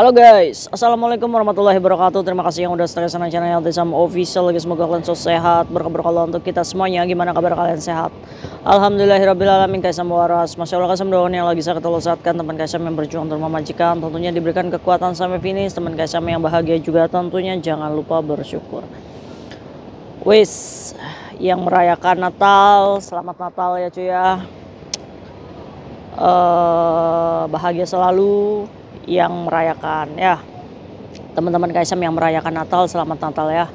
Halo guys, assalamualaikum warahmatullahi wabarakatuh. Terima kasih yang udah stay sama channel Altisam Official. Guys, semoga kalian selalu sehat, berkah untuk kita semuanya. Gimana kabar kalian, sehat? Alhamdulillahirobbilalamin. Kaisam waras, masya Allah, kasam doang yang lagi saya ketolosatkan. Teman kaisam yang berjuang untuk memajikan, tentunya diberikan kekuatan sampai finish. Teman kaisam yang bahagia juga tentunya jangan lupa bersyukur. Wis, yang merayakan Natal, selamat Natal ya cuy ya. Bahagia selalu yang merayakan ya. Teman-teman Kaisam yang merayakan Natal, selamat Natal ya.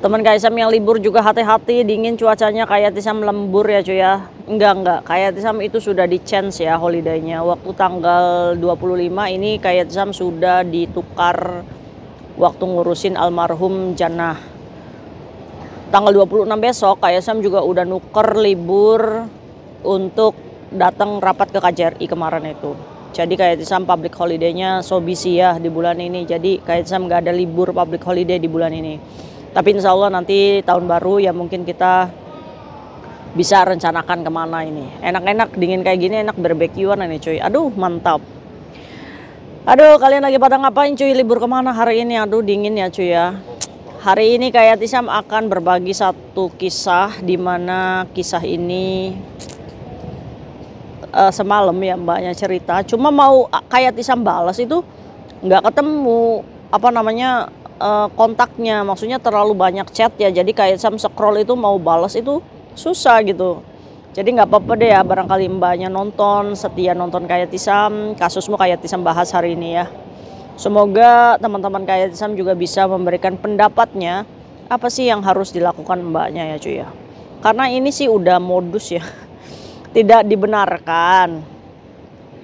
Teman Kaisam yang libur juga hati-hati, dingin cuacanya. Kayak Tisam lembur ya cuy ya. Enggak, kayak Tisam itu sudah di change ya holidaynya. Waktu tanggal 25 ini kayak Tisam sudah ditukar waktu ngurusin almarhum Jannah. Tanggal 26 besok kayak Tisam juga udah nuker libur untuk datang rapat ke KJRI kemarin itu. Jadi kayak Tisam public holiday-nya so busy ya di bulan ini. Jadi kayak Tisam nggak ada libur public holiday di bulan ini. Tapi insya Allah nanti tahun baru ya mungkin kita bisa rencanakan kemana ini. Enak-enak dingin kayak gini, enak barbekyuan ini cuy. Aduh mantap. Aduh kalian lagi pada ngapain cuy, libur kemana hari ini? Aduh dingin ya cuy ya. Hari ini kayak Tisam akan berbagi satu kisah, dimana kisah ini semalam ya mbaknya cerita, cuma mau kayak Tisam balas itu nggak ketemu apa namanya kontaknya, maksudnya terlalu banyak chat ya, jadi kayak Tisam scroll itu mau balas itu susah gitu. Jadi nggak apa-apa deh ya, barangkali mbaknya nonton, setia nonton kayak Tisam, kasusmu kayak Tisam bahas hari ini ya. Semoga teman-teman kayak Tisam juga bisa memberikan pendapatnya apa sih yang harus dilakukan mbaknya ya cuy ya, karena ini sih udah modus ya. Tidak dibenarkan,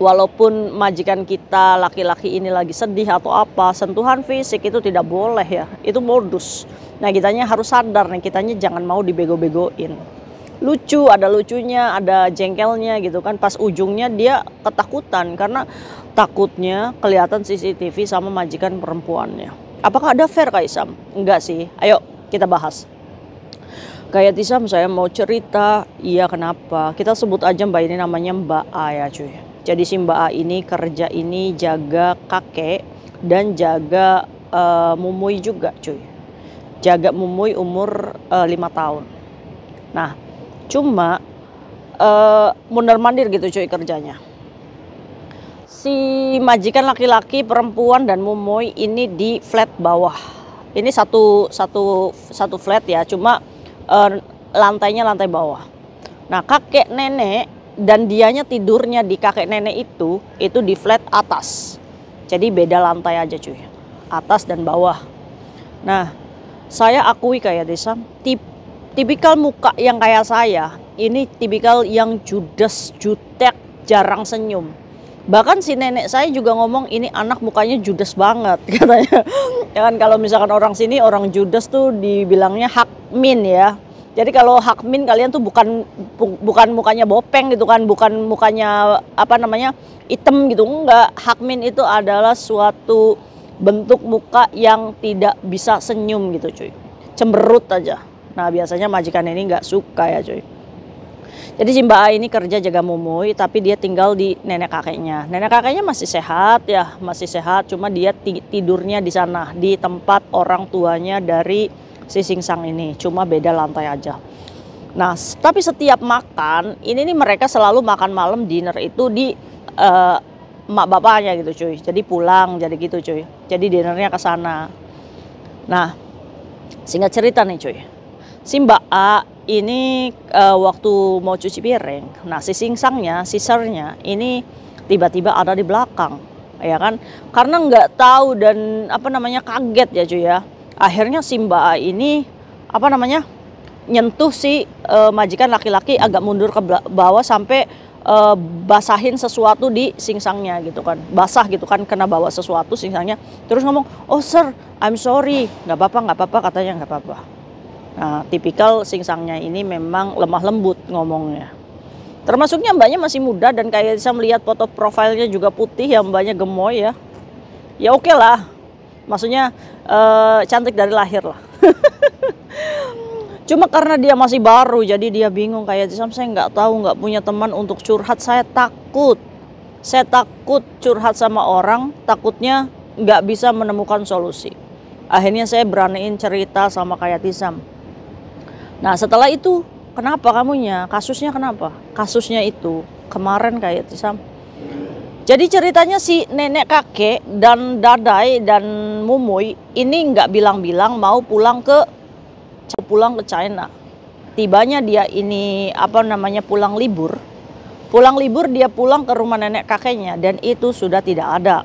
walaupun majikan kita laki-laki ini lagi sedih atau apa, sentuhan fisik itu tidak boleh ya, itu modus. Nah kitanya harus sadar nih, kitanya jangan mau dibego-begoin. Lucu, ada lucunya, ada jengkelnya gitu kan, pas ujungnya dia ketakutan karena takutnya kelihatan CCTV sama majikan perempuannya. Apakah ada fair Kaisam? Enggak sih, ayo kita bahas. Kayak Tisam saya mau cerita, iya kenapa? Kita sebut aja mbak ini namanya Mbak A ya cuy. Jadi si Mbak A ini kerja ini jaga kakek dan jaga Mumuy juga cuy. Jaga Mumuy umur 5 tahun. Nah cuma mondar mandir gitu cuy kerjanya. Si majikan laki-laki, perempuan dan Mumuy ini di flat bawah. Ini satu flat ya, cuma lantainya lantai bawah. Nah kakek nenek dan dianya tidurnya di kakek nenek itu di flat atas. Jadi beda lantai aja cuy, atas dan bawah. Nah saya akui kayak Tisam, tipikal muka yang kayak saya ini tipikal yang judes, jutek, jarang senyum. Bahkan si nenek saya juga ngomong ini anak mukanya judes banget katanya. Ya kan kalau misalkan orang sini orang judes tuh dibilangnya hakmin ya. Jadi kalau hakmin kalian tuh bukan mukanya bopeng gitu kan, bukan mukanya apa namanya hitam gitu, enggak. Hakmin itu adalah suatu bentuk muka yang tidak bisa senyum gitu cuy, cemberut aja. Nah biasanya majikan ini nggak suka ya cuy. Jadi si Mbak A ini kerja jaga Mumuy, tapi dia tinggal di nenek kakeknya. Nenek kakeknya masih sehat ya, masih sehat. Cuma dia tidurnya di sana, di tempat orang tuanya dari si Singsang ini. Cuma beda lantai aja. Nah, tapi setiap makan, ini nih mereka selalu makan malam dinner itu di emak bapaknya gitu cuy. Jadi pulang, jadi gitu cuy. Jadi dinernya ke sana. Nah, singkat cerita nih cuy. Si Mbak A ini waktu mau cuci piring, nah si Singsangnya, sisternya ini tiba-tiba ada di belakang, ya kan? Karena nggak tahu dan apa namanya kaget ya cuy ya. Akhirnya si Mbak A ini apa namanya nyentuh si majikan laki-laki agak mundur ke bawah sampai basahin sesuatu di Singsangnya gitu kan, basah gitu kan, kena bawa sesuatu Singsangnya. Terus ngomong, oh sir, I'm sorry, nggak apa-apa katanya nggak apa-apa. Nah, tipikal Singsangnya ini memang lemah lembut ngomongnya. Termasuknya mbaknya masih muda dan kayak bisa melihat foto profilnya juga putih ya, mbaknya gemoy ya. Ya oke lah. Maksudnya cantik dari lahir lah. Cuma karena dia masih baru jadi dia bingung kayak Tisam, saya nggak tahu, nggak punya teman untuk curhat, saya takut Saya takut curhat sama orang, takutnya nggak bisa menemukan solusi. Akhirnya saya beraniin cerita sama Kak Yatisam. Nah setelah itu, kenapa kamunya? Kasusnya kenapa? Kasusnya itu kemarin Kak Yatisam. Jadi ceritanya si nenek kakek dan Dadai dan Mumuy ini nggak bilang-bilang mau pulang ke China. Tibanya dia ini pulang libur. Pulang libur dia pulang ke rumah nenek kakeknya dan itu sudah tidak ada.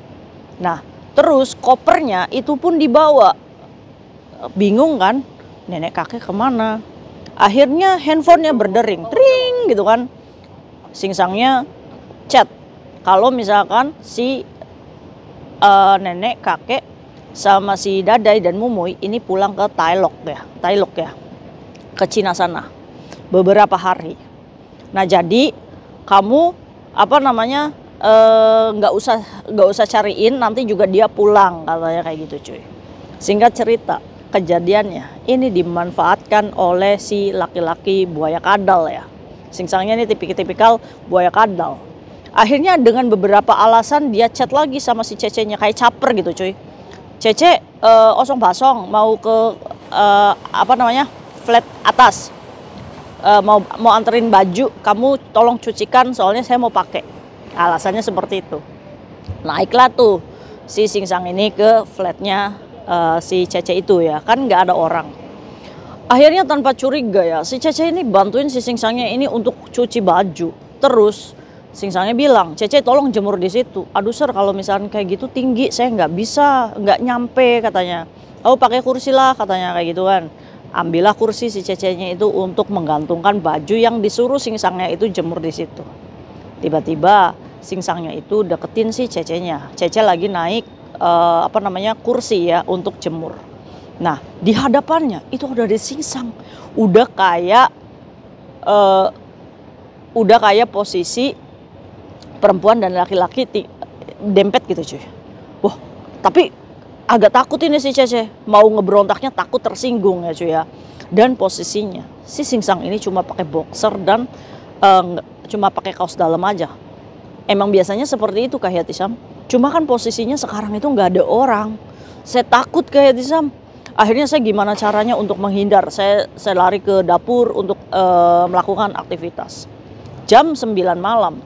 Nah terus kopernya itu pun dibawa. Bingung kan nenek kakek kemana. Akhirnya handphonenya berdering, tring gitu kan. Singsangnya chat. Kalau misalkan si nenek kakek sama si Dadai dan Mumuy ini pulang ke Tailok ya, ke Cina sana beberapa hari. Nah jadi kamu nggak usah cariin, nanti juga dia pulang katanya kayak gitu cuy. Singkat cerita kejadiannya ini dimanfaatkan oleh si laki-laki buaya kadal ya. Singsangnya ini tipikal buaya kadal. Akhirnya dengan beberapa alasan dia chat lagi sama si Cece-nya kayak caper gitu cuy. Cece osong basong mau ke flat atas. Mau anterin baju, kamu tolong cucikan soalnya saya mau pakai. Alasannya seperti itu. Naiklah tuh si Singsang ini ke flatnya si Cece itu ya, kan nggak ada orang. Akhirnya tanpa curiga ya, si Cece ini bantuin si Singsangnya ini untuk cuci baju. Terus Singsangnya bilang, Cece tolong jemur di situ. Aduh sir, kalau misalnya kayak gitu tinggi, saya nggak bisa, nggak nyampe katanya. Oh pakai kursi lah katanya kayak gitu kan. Ambillah kursi si Cece-nya itu untuk menggantungkan baju yang disuruh Singsangnya itu jemur di situ. Tiba-tiba Singsangnya itu deketin si Cece-nya. Cece lagi naik kursi ya untuk jemur. Nah di hadapannya itu udah ada Singsang, udah kayak posisi perempuan dan laki-laki dempet gitu cuy. Wah tapi agak takut ini si Cece, mau ngeberontaknya takut tersinggung ya cuy ya. Dan posisinya si Singsang ini cuma pakai boxer dan cuma pakai kaos dalam aja. Emang biasanya seperti itu Kak Yatisam. Cuma kan posisinya sekarang itu nggak ada orang. Saya takut Kak Yatisam. Akhirnya saya gimana caranya untuk menghindar. Saya lari ke dapur untuk melakukan aktivitas. Jam 9 malam.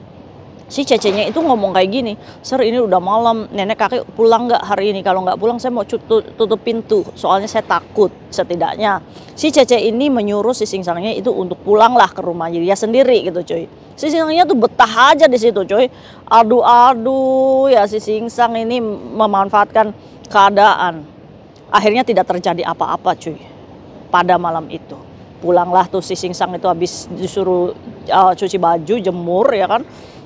Si Cece-nya itu ngomong kayak gini, sir ini udah malam, nenek kakek pulang nggak hari ini? Kalau nggak pulang saya mau tutup pintu, soalnya saya takut. Setidaknya si Cece ini menyuruh si Singsangnya itu untuk pulanglah ke rumahnya dia sendiri gitu cuy. Si Singsangnya tuh betah aja di situ cuy. Aduh ya si Singsang ini memanfaatkan keadaan. Akhirnya tidak terjadi apa-apa cuy pada malam itu. Pulanglah tuh si Singsang itu habis disuruh cuci baju, jemur ya kan.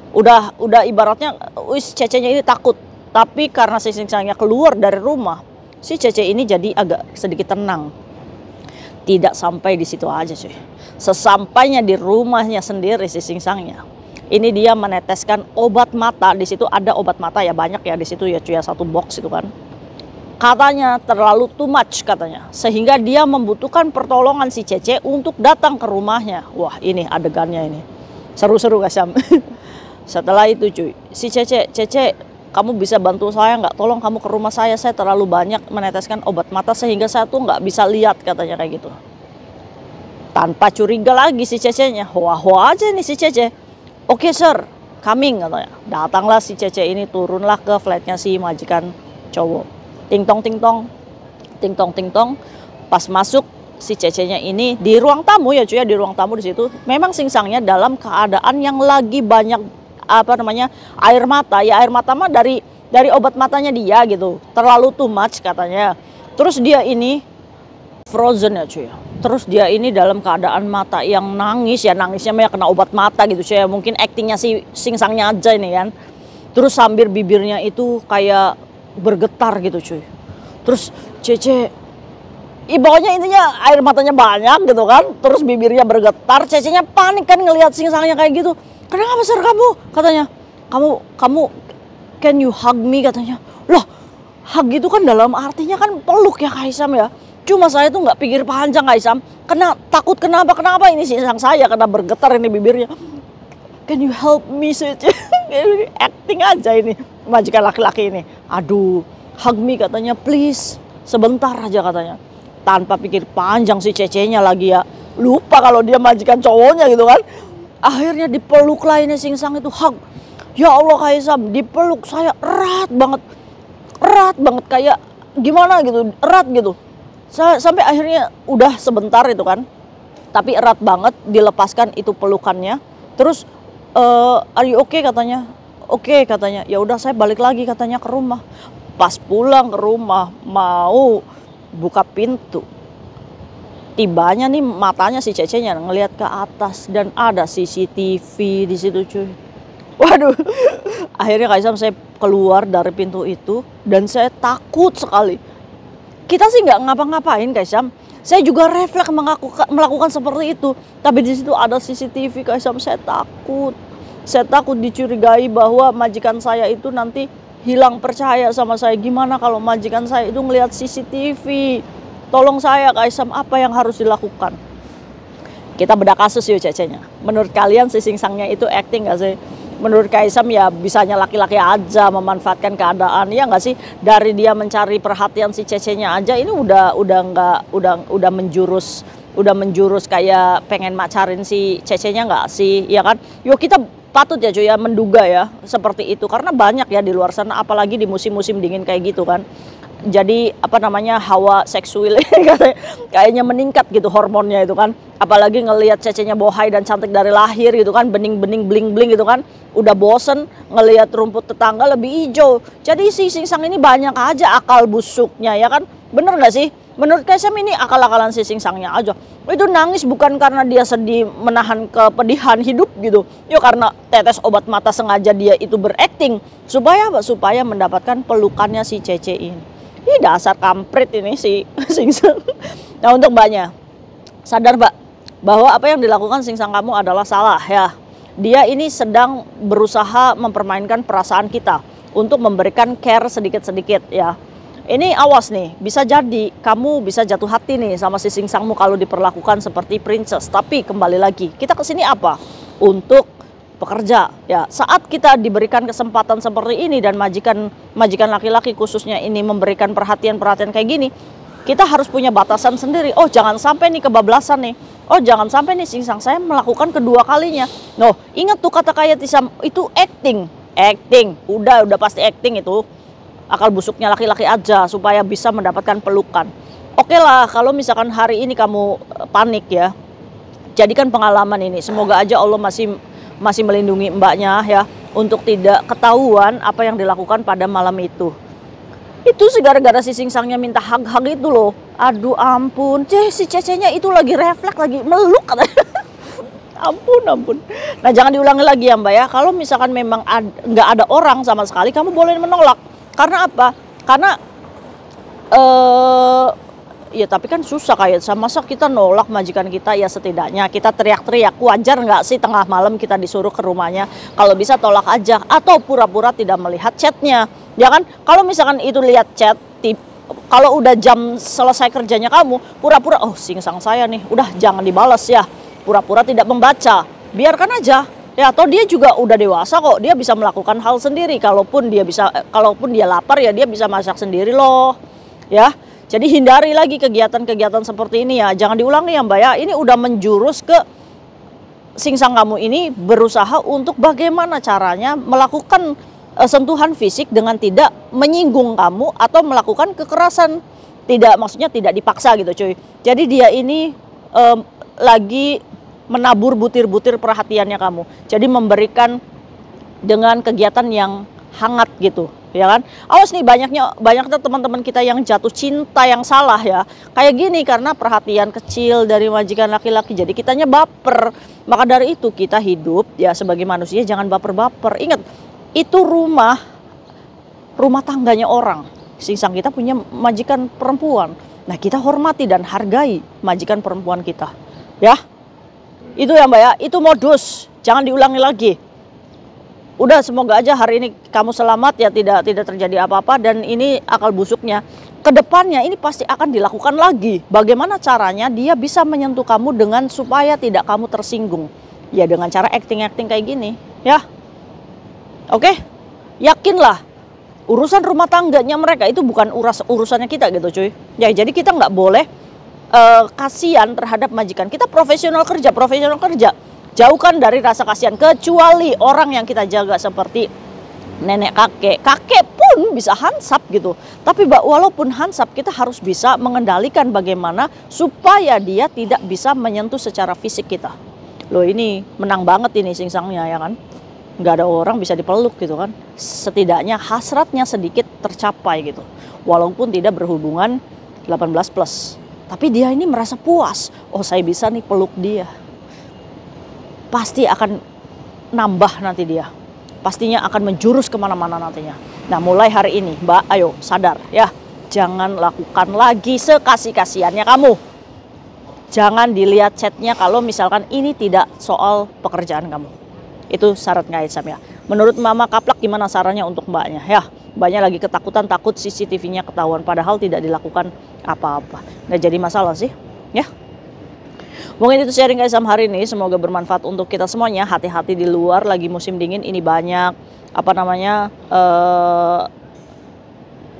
Udah ibaratnya Cece-nya ini takut. Tapi karena si Singsangnya keluar dari rumah, si Cece ini jadi agak sedikit tenang. Tidak sampai di situ aja cuy. Sesampainya di rumahnya sendiri si Singsangnya, ini dia meneteskan obat mata. Di situ ada obat mata ya, banyak ya di situ ya cuy, satu box itu kan. Katanya terlalu too much katanya, sehingga dia membutuhkan pertolongan si Cece untuk datang ke rumahnya. Wah ini adegannya ini seru-seru guys. Setelah itu cuy, si Cece, kamu bisa bantu saya nggak? Tolong kamu ke rumah saya terlalu banyak meneteskan obat mata sehingga saya tuh nggak bisa lihat katanya kayak gitu. Tanpa curiga lagi si Cece-nya, hoa aja nih si Cece. Oke sir, coming katanya. Datanglah si Cece ini, turunlah ke flatnya si majikan cowok. Ting tong. Pas masuk si Cece-nya ini di ruang tamu ya cuy ya, di ruang tamu di situ. Memang Singsangnya dalam keadaan yang lagi banyak air mata ya, air mata mah dari obat matanya dia gitu, terlalu too much katanya. Terus dia ini frozen ya cuy. Terus dia ini dalam keadaan mata yang nangis ya, nangisnya mah ya kena obat mata gitu cuy. Mungkin aktingnya si Singsangnya aja ini kan. Terus sambil bibirnya itu kayak bergetar gitu cuy. Terus Cece, pokoknya intinya air matanya banyak gitu kan. Terus bibirnya bergetar, Cece-nya panik kan ngelihat Singsangnya kayak gitu. Kenapa sir kamu? Katanya, kamu can you hug me katanya. Loh, hug itu kan dalam artinya kan peluk ya Kak Isam ya. Cuma saya tuh nggak pikir panjang Kak Isam. Kenapa ini Singsang saya kena bergetar ini bibirnya. can you help me, Cece? Acting aja ini majikan laki-laki ini. Aduh, hug me katanya, please, sebentar aja katanya. Tanpa pikir panjang si Cece-nya lagi ya, lupa kalau dia majikan cowoknya gitu kan. Akhirnya dipeluk lah ini Sing Sang itu, hug. Ya Allah Kaisam, dipeluk saya erat banget kayak gimana gitu, erat gitu. Sampai akhirnya udah sebentar itu kan, tapi erat banget, dilepaskan itu pelukannya. Terus are you okay katanya, oke katanya. Ya udah saya balik lagi katanya ke rumah. Pas pulang ke rumah mau buka pintu, tibanya nih matanya si Cece-nya ngelihat ke atas dan ada CCTV di situ cuy. Waduh, akhirnya Kaisam saya keluar dari pintu itu dan saya takut sekali. Kita sih nggak ngapa-ngapain Kaisam, saya juga refleks melakukan seperti itu. Tapi di situ ada CCTV Kaisam, saya takut. Saya takut dicurigai bahwa majikan saya itu nanti hilang percaya sama saya. Gimana kalau majikan saya itu ngelihat CCTV? Tolong saya Kaisam, apa yang harus dilakukan? Kita bedah kasus yuk Cece-nya. Menurut kalian si Sing Sangnya itu acting gak sih? Menurut Kaisam ya bisanya laki-laki aja memanfaatkan keadaan, ya nggak sih? Dari dia mencari perhatian si Cece-nya aja ini udah menjurus kayak pengen macarin si Cece-nya nggak sih? Ya kan? Yuk kita patut ya cuy ya menduga ya seperti itu, karena banyak ya di luar sana, apalagi di musim-musim dingin kayak gitu kan. Jadi apa namanya, hawa seksual kayaknya meningkat gitu hormonnya itu kan. Apalagi ngelihat Cece-nya bohai dan cantik dari lahir gitu kan, bening-bening bling-bling gitu kan. Udah bosen ngelihat rumput tetangga lebih hijau. Jadi si Sing Sang ini banyak aja akal busuknya ya kan. Bener gak sih? Menurut Kaisam ini akal-akalan si Sing Sangnya aja. Itu nangis bukan karena dia sedih menahan kepedihan hidup gitu. Yuk karena tetes obat mata sengaja dia itu berakting. Supaya apa? Supaya mendapatkan pelukannya si Cece ini. Ini dasar kampret ini si Sing Sang. Nah untuk Mbaknya, sadar Mbak bahwa apa yang dilakukan Sing Sang kamu adalah salah ya. Dia ini sedang berusaha mempermainkan perasaan kita untuk memberikan care sedikit-sedikit ya. Ini awas nih, bisa jadi kamu bisa jatuh hati nih sama si Sing Sangmu kalau diperlakukan seperti princess. Tapi kembali lagi, kita kesini apa? Untuk pekerja ya. Saat kita diberikan kesempatan seperti ini dan majikan laki-laki khususnya ini memberikan perhatian kayak gini, kita harus punya batasan sendiri. Oh jangan sampai nih kebablasan nih. Oh jangan sampai nih Sing Sang saya melakukan kedua kalinya. No, ingat tuh kata kayak Tisam itu acting. Udah pasti acting itu. Akal busuknya laki-laki aja supaya bisa mendapatkan pelukan. Oke lah kalau misalkan hari ini kamu panik ya. Jadikan pengalaman ini. Semoga aja Allah masih melindungi Mbaknya ya untuk tidak ketahuan apa yang dilakukan pada malam itu. Itu sih gara-gara si Sing Sangnya minta hug-hug itu loh. Aduh ampun, si Cece-nya itu lagi refleks, lagi meluk katanya. Ampun. Nah jangan diulangi lagi ya Mbak ya. Kalau misalkan memang nggak ada orang sama sekali, kamu boleh menolak. Karena apa? Karena ya tapi kan susah kayak masa kita nolak majikan kita, ya setidaknya kita teriak-teriak. Wajar nggak sih tengah malam kita disuruh ke rumahnya? Kalau bisa tolak aja atau pura-pura tidak melihat chatnya. Ya kan? Kalau misalkan itu lihat chat, kalau udah jam selesai kerjanya kamu, pura-pura oh Sing Sang saya nih, udah jangan dibalas ya. Pura-pura tidak membaca. Biarkan aja. Ya, atau dia juga udah dewasa kok, dia bisa melakukan hal sendiri. Kalaupun dia lapar ya dia bisa masak sendiri loh. Ya, jadi hindari lagi kegiatan-kegiatan seperti ini ya. Jangan diulangi ya Mbak ya. Ini udah menjurus ke Sing Sang kamu ini berusaha untuk bagaimana caranya melakukan sentuhan fisik dengan tidak menyinggung kamu atau melakukan kekerasan. Maksudnya tidak dipaksa gitu cuy. Jadi dia ini lagi menabur butir-butir perhatiannya kamu. Jadi memberikan dengan kegiatan yang hangat gitu, ya kan? Awas nih banyaknya teman-teman kita yang jatuh cinta yang salah ya. Kayak gini karena perhatian kecil dari majikan laki-laki. Jadi kitanya baper. Maka dari itu kita hidup ya sebagai manusia jangan baper-baper. Ingat, itu rumah tangganya orang. Sing Sang kita punya majikan perempuan. Nah, kita hormati dan hargai majikan perempuan kita. Ya. Itu ya Mbak ya, itu modus, jangan diulangi lagi. Udah semoga aja hari ini kamu selamat ya, tidak terjadi apa-apa. Dan ini akal busuknya kedepannya ini pasti akan dilakukan lagi. Bagaimana caranya dia bisa menyentuh kamu dengan supaya tidak kamu tersinggung. Ya dengan cara acting-acting kayak gini, ya. Oke? Yakinlah urusan rumah tangganya mereka itu bukan urusannya kita gitu cuy. Ya jadi kita nggak boleh kasihan terhadap majikan. Kita profesional kerja. Jauhkan dari rasa kasihan, kecuali orang yang kita jaga seperti nenek kakek pun bisa hansap gitu. Tapi walaupun hansap, kita harus bisa mengendalikan bagaimana supaya dia tidak bisa menyentuh secara fisik kita. Loh ini menang banget ini singsangnya ya kan. Nggak ada orang bisa dipeluk gitu kan. Setidaknya hasratnya sedikit tercapai gitu. Walaupun tidak berhubungan 18 plus. Tapi dia ini merasa puas. Oh saya bisa nih peluk dia. Pasti akan nambah nanti dia. Pastinya akan menjurus kemana-mana nantinya. Nah mulai hari ini Mbak ayo sadar ya. Jangan lakukan lagi sekasih-kasihannya kamu. Jangan dilihat chatnya kalau misalkan ini tidak soal pekerjaan kamu. Itu syarat Kak Isam ya. Menurut Mama Kaplak gimana sarannya untuk mbaknya? Ya, mbaknya lagi ketakutan, takut CCTV-nya ketahuan. Padahal tidak dilakukan apa-apa. Nggak jadi masalah sih. Ya. Mungkin itu sharing Kak Isam hari ini. Semoga bermanfaat untuk kita semuanya. Hati-hati di luar, lagi musim dingin ini banyak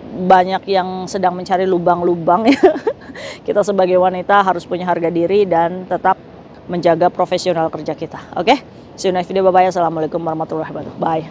banyak yang sedang mencari lubang-lubang ya. Kita sebagai wanita harus punya harga diri dan tetap menjaga profesional kerja kita. Oke? See you next video. Bye-bye. Assalamualaikum warahmatullahi wabarakatuh. Bye.